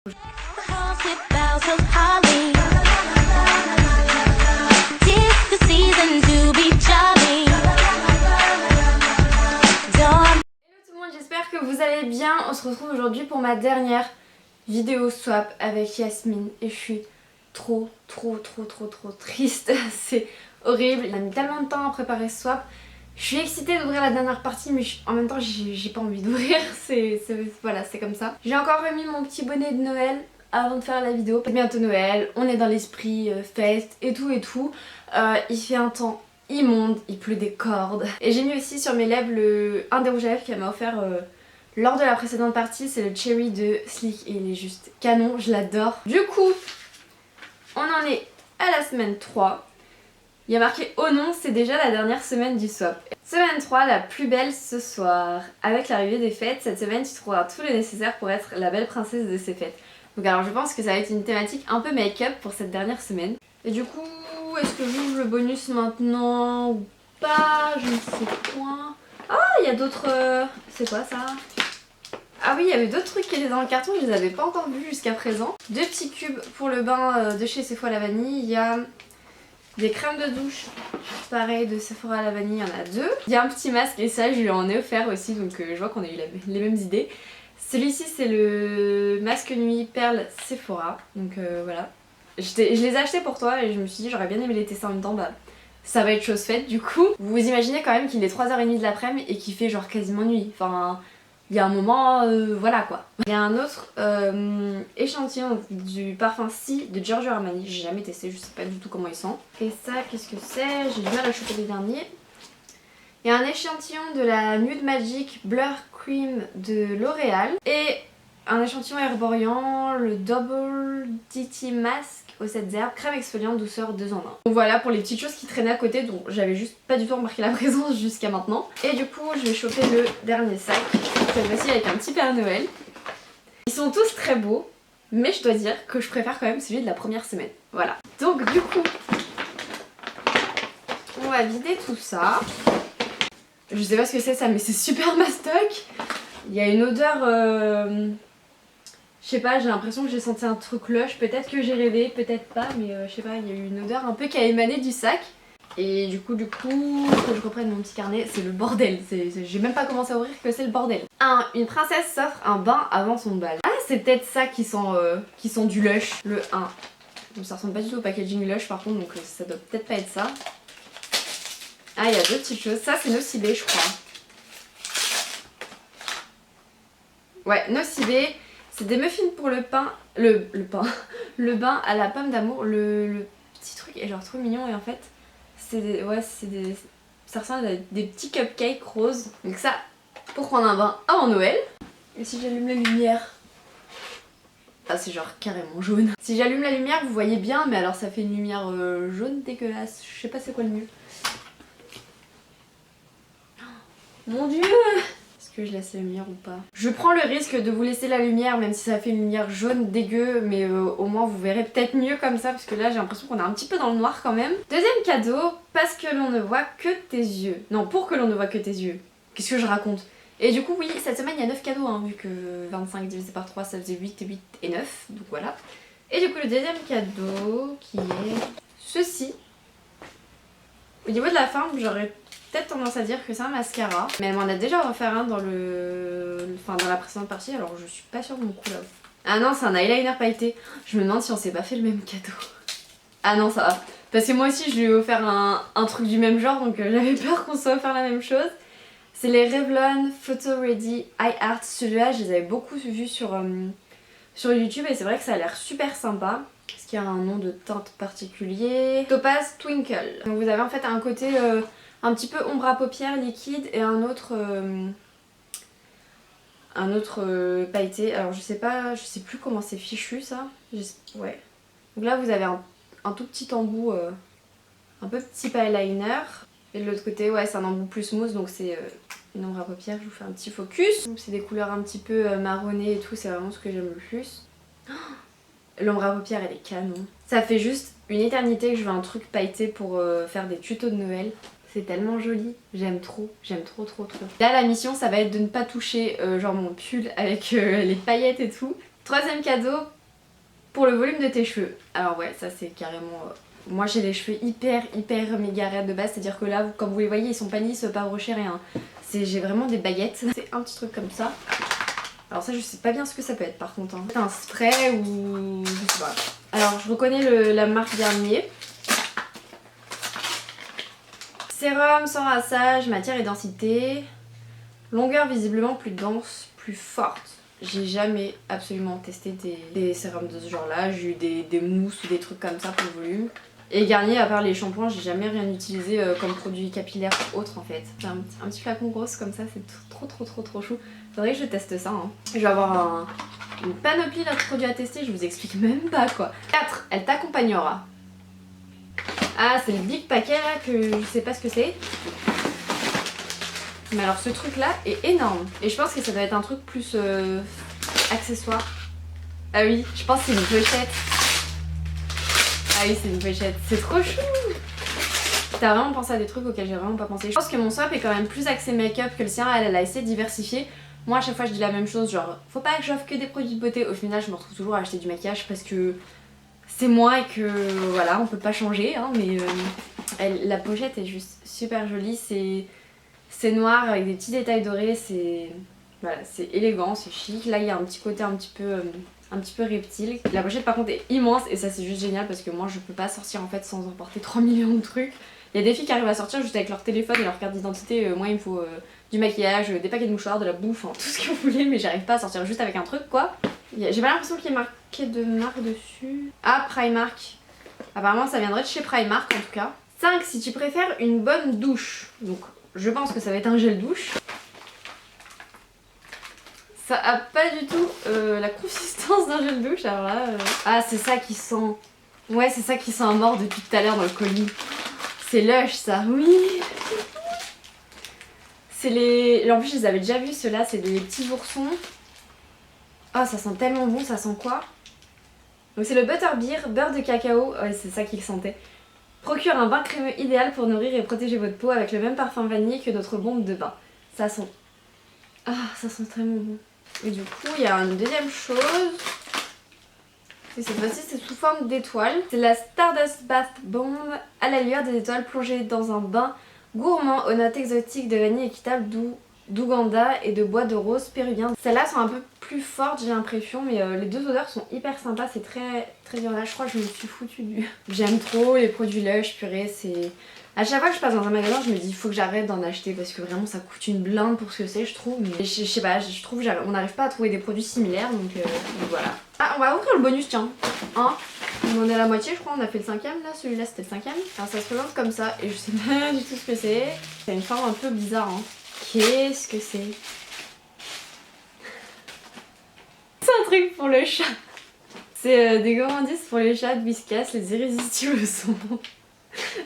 J'espère que vous allez bien. On se retrouve aujourd'hui pour ma dernière vidéo swap avec Yasmine et je suis trop triste. C'est horrible, il a mis tellement de temps à préparer ce swap. Je suis excitée d'ouvrir la dernière partie mais en même temps j'ai pas envie d'ouvrir. Voilà, c'est comme ça. J'ai encore remis mon petit bonnet de Noël avant de faire la vidéo. C'est bientôt Noël, on est dans l'esprit fest et tout et tout. Il fait un temps immonde, il pleut des cordes. Et j'ai mis aussi sur mes lèvres un des rouges à lèvres qu'elle m'a offert lors de la précédente partie, c'est le Cherry de Sleek et il est juste canon, je l'adore. Du coup, on en est à la semaine 3. Il y a marqué oh non, c'est déjà la dernière semaine du swap. Semaine 3, la plus belle ce soir. Avec l'arrivée des fêtes, cette semaine tu trouveras tout le nécessaire pour être la belle princesse de ces fêtes. Donc alors je pense que ça va être une thématique un peu make-up pour cette dernière semaine. Et du coup, est-ce que j'ouvre le bonus maintenant ou pas? Je ne sais point. Ah, il y a d'autres... C'est quoi ça? Ah oui, il y avait d'autres trucs qui étaient dans le carton, je les avais pas encore vus jusqu'à présent. 2 petits cubes pour le bain de chez Sephora à la vanille. Il y a des crèmes de douche, pareil de Sephora à la vanille, il y en a 2. Il y a un petit masque et ça je lui en ai offert aussi, donc je vois qu'on a eu les mêmes idées. Celui-ci c'est le masque nuit perle Sephora, donc voilà. Je les ai achetés pour toi et je me suis dit j'aurais bien aimé les tester en même temps, bah ça va être chose faite du coup. Vous imaginez quand même qu'il est 3h30 de l'après-midi et qu'il fait genre quasiment nuit, enfin il y a un moment, voilà quoi. Il y a un autre échantillon du parfum Si de Giorgio Armani, j'ai jamais testé, je sais pas du tout comment il sent. Et ça qu'est-ce que c'est? J'ai du mal à choper les derniers. Il y a un échantillon de la Nude Magic Blur Cream de L'Oréal et un échantillon herboriant, le Double DT Mask aux 7 herbes, crème exfoliante douceur 2 en 1. Donc voilà pour les petites choses qui traînaient à côté dont j'avais juste pas du tout remarqué la présence jusqu'à maintenant. Et du coup je vais choper le dernier sac, cette fois-ci avec un petit Père Noël. Ils sont tous très beaux, mais je dois dire que je préfère quand même celui de la première semaine. Voilà. Donc du coup, on va vider tout ça. Je sais pas ce que c'est ça, mais c'est super mastoc. Il y a une odeur... Je sais pas, j'ai l'impression que j'ai senti un truc lush. Peut-être que j'ai rêvé, peut-être pas, mais je sais pas, il y a eu une odeur un peu qui a émané du sac. Et du coup, que je reprenne mon petit carnet, c'est le bordel. J'ai même pas commencé à ouvrir que c'est le bordel. Une princesse s'offre un bain avant son bal. Ah, c'est peut-être ça qui sent du lush. Le 1. Donc ça ressemble pas du tout au packaging lush par contre, donc ça doit peut-être pas être ça. Ah, il y a d'autres petites choses. Ça, c'est Nocibé, je crois. Ouais, Nocibé. C'est des muffins pour le pain. Le bain à la pomme d'amour. Le petit truc est genre trop mignon et en fait, ça ressemble à des petits cupcakes roses. Donc ça, pour prendre un bain avant Noël. Et si j'allume la lumière... Ah, c'est genre carrément jaune. Si j'allume la lumière, vous voyez bien, mais alors ça fait une lumière jaune dégueulasse. Je sais pas c'est quoi le mieux. Mon dieu! Est-ce que je laisse la lumière ou pas? Je prends le risque de vous laisser la lumière même si ça fait une lumière jaune dégueu, mais au moins vous verrez peut-être mieux comme ça parce que là j'ai l'impression qu'on est un petit peu dans le noir quand même. Deuxième cadeau, parce que l'on ne voit que tes yeux. Non, pour que l'on ne voit que tes yeux. Qu'est-ce que je raconte? Et du coup oui, cette semaine il y a 9 cadeaux vu que 25 divisé par 3 ça faisait 8 et 8 et 9, donc voilà. Et du coup le deuxième cadeau qui est ceci. Au niveau de la forme j'aurais peut-être tendance à dire que c'est un mascara, mais elle m'en a déjà offert un dans la précédente partie, alors je suis pas sûre de mon coup là. Ah non, c'est un eyeliner pailleté. Je me demande si on s'est pas fait le même cadeau. Ah non, ça va. Parce que moi aussi je lui ai offert un truc du même genre, donc j'avais peur qu'on soit offert la même chose. C'est les Revlon Photo Ready Eye Art. Celui-là, je les avais beaucoup vus sur YouTube et c'est vrai que ça a l'air super sympa. Est-ce qu'il y a un nom de teinte particulier? Topaz Twinkle. Donc vous avez en fait un côté... un petit peu ombre à paupières liquide et un autre pailleté. Alors je sais plus comment c'est fichu ça. Ouais. Donc là vous avez un tout petit embout, un peu petit eyeliner. Et de l'autre côté ouais c'est un embout plus mousse donc c'est une ombre à paupières. Je vous fais un petit focus. C'est des couleurs un petit peu marronnées et tout, c'est vraiment ce que j'aime le plus. L'ombre à paupières elle est canon. Ça fait juste une éternité que je veux un truc pailleté pour faire des tutos de Noël. C'est tellement joli, j'aime trop. Là la mission ça va être de ne pas toucher genre mon pull avec les paillettes et tout. Troisième cadeau, pour le volume de tes cheveux. Alors ouais, ça c'est carrément... Moi j'ai les cheveux hyper méga raides de base, c'est à dire que là comme vous les voyez ils sont pas lisses, pas brochés, rien. J'ai vraiment des baguettes. C'est un petit truc comme ça. Alors ça je sais pas bien ce que ça peut être par contre. C'est un spray ou... je sais pas. Alors je reconnais la marque Garnier. Sérum sans rinçage, matière et densité. Longueur visiblement plus dense, plus forte. J'ai jamais absolument testé des sérums de ce genre là. J'ai eu des mousses ou des trucs comme ça pour le volume. Et Garnier, à part les shampoings, j'ai jamais rien utilisé comme produit capillaire autre en fait. J'ai un petit flacon grosse comme ça, c'est trop chou. Faudrait que je teste ça. Hein. Je vais avoir une panoplie d'autres produits à tester, je vous explique même pas quoi. 4. Elle t'accompagnera. Ah, c'est le big paquet là que je sais pas ce que c'est. Mais alors ce truc là est énorme. Et je pense que ça doit être un truc plus accessoire. Ah oui, je pense que c'est une pochette. Ah oui, c'est une pochette. C'est trop chou. T'as vraiment pensé à des trucs auxquels j'ai vraiment pas pensé. Je pense que mon swap est quand même plus axé make-up que le sien. Elle a essayé de diversifier. Moi à chaque fois je dis la même chose, genre faut pas que j'offre que des produits de beauté. Au final je me retrouve toujours à acheter du maquillage parce que c'est moi et que voilà, on peut pas changer hein, mais la pochette est juste super jolie. C'est noir avec des petits détails dorés, c'est voilà, c'est élégant, c'est chic. Là il y a un petit côté un petit peu reptile. La pochette par contre est immense et ça c'est juste génial parce que moi je peux pas sortir en fait sans emporter 3 millions de trucs. Il y a des filles qui arrivent à sortir juste avec leur téléphone et leur carte d'identité. Moi il me faut du maquillage, des paquets de mouchoirs, de la bouffe, hein, tout ce que vous voulez, mais j'arrive pas à sortir juste avec un truc quoi. J'ai pas l'impression qu'il y ait marqué de marque dessus. Ah, Primark. Apparemment ça viendrait de chez Primark en tout cas. 5. Si tu préfères une bonne douche. Donc je pense que ça va être un gel douche. Ça a pas du tout la consistance d'un gel douche alors là... Ah c'est ça qui sent... Ouais c'est ça qui sent mort depuis tout à l'heure dans le colis. C'est Lush ça, oui. C'est les... En plus je les avais déjà vus ceux-là, c'est des petits oursons. Oh ça sent tellement bon, ça sent quoi? Donc c'est le Butterbeer, beurre de cacao, ouais c'est ça qu'il sentait. Procure un bain crémeux idéal pour nourrir et protéger votre peau avec le même parfum vanille que notre bombe de bain. Ça sent... Ah ça sent tellement bon. Et du coup il y a une deuxième chose. Et cette fois-ci c'est sous forme d'étoiles. C'est la Stardust Bath Bomb à la lueur des étoiles plongée dans un bain gourmand aux notes exotiques de vanille équitable d'Ouganda et de bois de rose péruvien. Celles-là sont un peu plus fortes j'ai l'impression mais les deux odeurs sont hyper sympas, c'est très bien là. Je crois que je me suis foutue du... J'aime trop les produits Lush, purée, c'est... À chaque fois que je passe dans un magasin je me dis il faut que j'arrête d'en acheter parce que vraiment ça coûte une blinde pour ce que c'est je trouve. Mais je sais pas, je trouve on n'arrive pas à trouver des produits similaires donc voilà. Ah on va ouvrir le bonus tiens. Hein, on en est à la moitié je crois, on a fait le 5ème là, celui-là c'était le 5ème. Alors ça se présente comme ça et je sais pas du tout ce que c'est. C'est une forme un peu bizarre hein. Qu'est-ce que c'est? C'est un truc pour le chat. C'est des gourmandises pour les chats de Whiskas, les irrésistibles sont.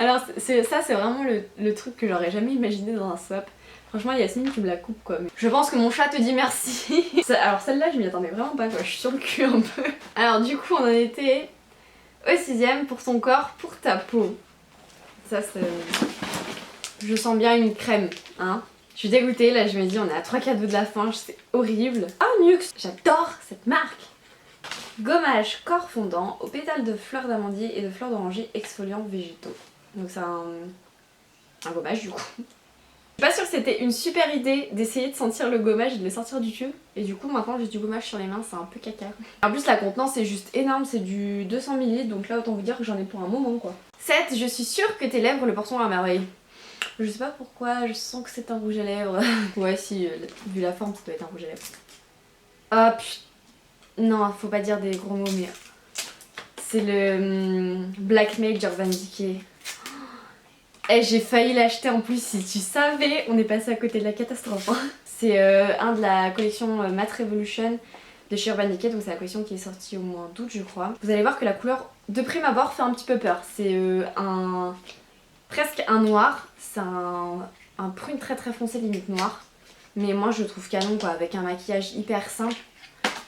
Alors ça c'est vraiment le truc que j'aurais jamais imaginé dans un swap. Franchement Yasmine tu me la coupes quoi. Je pense que mon chat te dit merci. Alors celle-là je m'y attendais vraiment pas quoi, je suis sur le cul un peu. Alors du coup on en était au 6ème pour ton corps, pour ta peau. Ça c'est... Je sens bien une crème hein. Je suis dégoûtée là, je me dis on est à 3 cadeaux de la fin, c'est horrible. Ah Nux, j'adore cette marque. Gommage corps fondant aux pétales de fleurs d'amandier et de fleurs d'oranger exfoliants végétaux. Donc c'est un gommage du coup. Je suis pas sûre que c'était une super idée d'essayer de sentir le gommage et de le sortir du tube. Et du coup maintenant j'ai du gommage sur les mains, c'est un peu caca. En plus la contenance est juste énorme, c'est du 200 ml donc là autant vous dire que j'en ai pour un moment quoi. 7. Je suis sûre que tes lèvres le porteront à merveille. Je sais pas pourquoi, je sens que c'est un rouge à lèvres. Ouais si, vu la forme ça doit être un rouge à lèvres. Oh putain. Non, faut pas dire des gros mots, mais c'est le Black Make Urban Decay. Eh, j'ai failli l'acheter en plus, si tu savais, on est passé à côté de la catastrophe. Hein. C'est un de la collection Matte Revolution de chez Urban Decay, donc c'est la collection qui est sortie au mois d'août je crois. Vous allez voir que la couleur de prime abord fait un petit peu peur. C'est presque un noir, c'est un prune très foncé limite noir. Mais moi je trouve canon quoi, avec un maquillage hyper simple.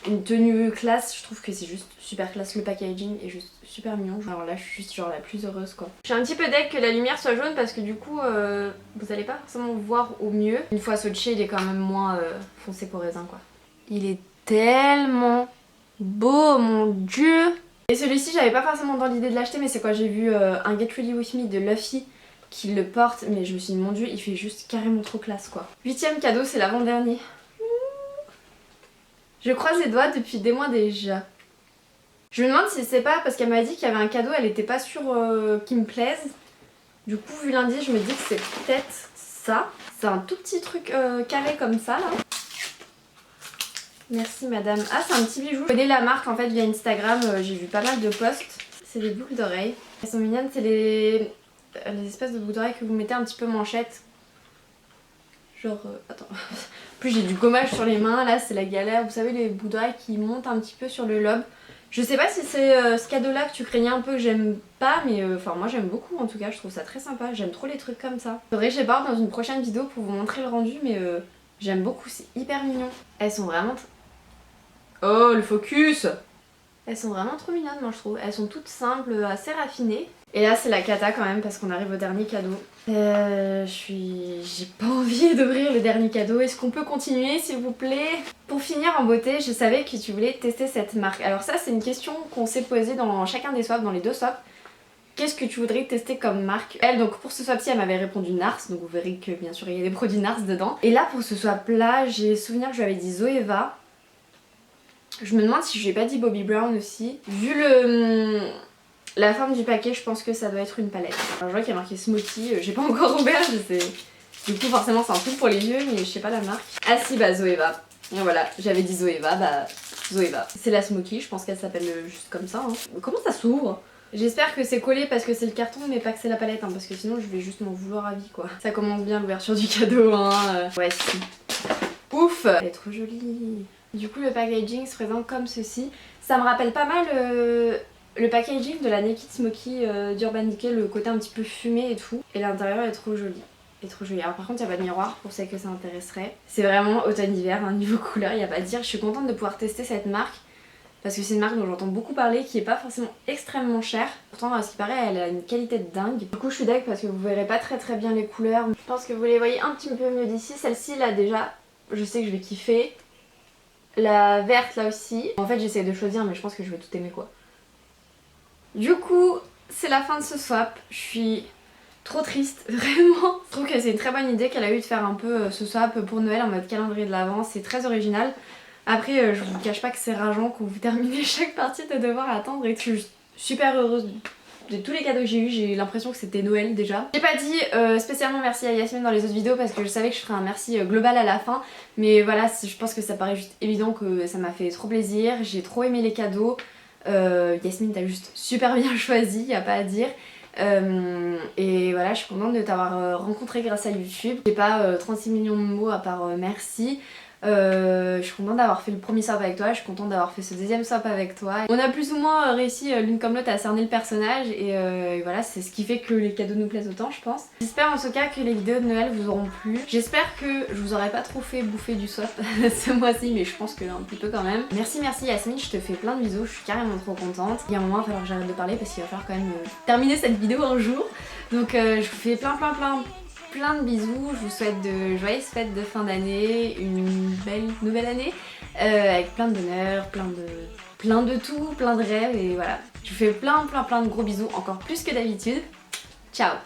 Une tenue classe, je trouve que c'est juste super classe, le packaging est juste super mignon. Alors là je suis juste genre la plus heureuse quoi. Je suis un petit peu deg que la lumière soit jaune parce que du coup vous allez pas forcément voir au mieux. Une fois swatché il est quand même moins foncé qu'au raisin quoi. Il est tellement beau, mon dieu. Et celui-ci j'avais pas forcément dans l'idée de l'acheter, mais c'est quoi, j'ai vu un Get Ready With Me de Luffy qui le porte, mais je me suis dit mon dieu, il fait juste carrément trop classe quoi. 8ème cadeau, c'est l'avant-dernier. Je croise les doigts depuis des mois déjà. Je me demande si c'est pas parce qu'elle m'a dit qu'il y avait un cadeau, elle était pas sûre qu'il me plaise. Du coup vu l'indice, je me dis que c'est peut-être ça. C'est un tout petit truc carré comme ça là. Merci madame. Ah, c'est un petit bijou. Je connais la marque en fait via Instagram, j'ai vu pas mal de posts. C'est des boucles d'oreilles. Elles sont mignonnes, c'est les espèces de boucles d'oreilles que vous mettez un petit peu manchette. Genre, attends. Plus j'ai du gommage sur les mains, là c'est la galère. Vous savez les boucles d'oreilles qui montent un petit peu sur le lobe. Je sais pas si c'est ce cadeau là que tu craignais un peu que j'aime pas, mais enfin moi j'aime beaucoup en tout cas, je trouve ça très sympa. J'aime trop les trucs comme ça. Faudrait que je les porte dans une prochaine vidéo pour vous montrer le rendu, mais j'aime beaucoup, c'est hyper mignon. Elles sont vraiment... Oh le focus! Elles sont vraiment trop mignonnes moi je trouve. Elles sont toutes simples, assez raffinées. Et là c'est la cata quand même parce qu'on arrive au dernier cadeau. J'ai pas envie d'ouvrir le dernier cadeau. Est-ce qu'on peut continuer s'il vous plaît? Pour finir en beauté, je savais que tu voulais tester cette marque. Alors ça c'est une question qu'on s'est posée dans chacun des swaps, dans les 2 swaps. Qu'est-ce que tu voudrais tester comme marque? Elle, donc pour ce swap-ci, elle m'avait répondu Nars, donc vous verrez que bien sûr il y a des produits Nars dedans. Et là pour ce swap-là, j'ai souvenir que je lui avais dit Zoeva. Je me demande si je lui ai pas dit Bobbi Brown aussi. Vu la forme du paquet, je pense que ça doit être une palette. Alors, je vois qu'il y a marqué Smoky, j'ai pas encore ouvert, je sais. Du coup forcément c'est un truc pour les yeux, mais je sais pas la marque. Ah si, bah Zoeva. Et voilà, j'avais dit Zoeva, bah Zoeva. C'est la Smoky, je pense qu'elle s'appelle juste comme ça. Hein. Comment ça s'ouvre? J'espère que c'est collé parce que c'est le carton mais pas que c'est la palette hein, parce que sinon je vais juste m'en vouloir à vie quoi. Ça commence bien l'ouverture du cadeau hein. Ouais si. Ouf. Elle est trop jolie. Du coup le packaging se présente comme ceci. Ça me rappelle pas mal le packaging de la Naked Smoky d'Urban Decay, le côté un petit peu fumé et tout. Et l'intérieur est trop joli. est trop jolie. Alors par contre il n'y a pas de miroir pour celles que ça intéresserait. C'est vraiment automne-hiver, hein, niveau couleur, il n'y a pas à dire. Je suis contente de pouvoir tester cette marque. Parce que c'est une marque dont j'entends beaucoup parler, qui est pas forcément extrêmement chère. Pourtant, à ce qui paraît, elle a une qualité de dingue. Du coup, je suis deg parce que vous verrez pas très bien les couleurs. Je pense que vous les voyez un petit peu mieux d'ici. Celle-ci, là, déjà, je sais que je vais kiffer. La verte, là aussi. En fait, j'essaie de choisir, mais je pense que je vais tout aimer, quoi. Du coup, c'est la fin de ce swap. Je suis trop triste, vraiment. Je trouve que c'est une très bonne idée qu'elle a eu de faire un peu ce swap pour Noël en mode calendrier de l'Avent. C'est très original. Après, je vous cache pas que c'est rageant quand vous terminez chaque partie de devoir attendre et que je suis super heureuse de tous les cadeaux que j'ai eu. J'ai l'impression que c'était Noël déjà. J'ai pas dit spécialement merci à Yasmine dans les autres vidéos parce que je savais que je ferais un merci global à la fin. Mais voilà, je pense que ça paraît juste évident que ça m'a fait trop plaisir. J'ai trop aimé les cadeaux. Yasmine t'as juste super bien choisi, y a pas à dire. Et voilà, je suis contente de t'avoir rencontré grâce à YouTube. J'ai pas 36 millions de mots à part merci. Je suis contente d'avoir fait le premier swap avec toi, je suis contente d'avoir fait ce deuxième swap avec toi. On a plus ou moins réussi l'une comme l'autre à cerner le personnage et voilà, c'est ce qui fait que les cadeaux nous plaisent autant je pense. J'espère en tout cas que les vidéos de Noël vous auront plu. J'espère que je vous aurai pas trop fait bouffer du swap ce mois-ci, mais je pense que un petit peu quand même. Merci Yasmine, je te fais plein de bisous, je suis carrément trop contente. Il y a un moment il va falloir que j'arrête de parler parce qu'il va falloir quand même terminer cette vidéo un jour. Donc je vous fais plein de bisous, je vous souhaite de joyeuses fêtes de fin d'année, une belle nouvelle année avec plein de bonheur, plein de tout, plein de rêves et voilà. Je vous fais plein de gros bisous, encore plus que d'habitude. Ciao!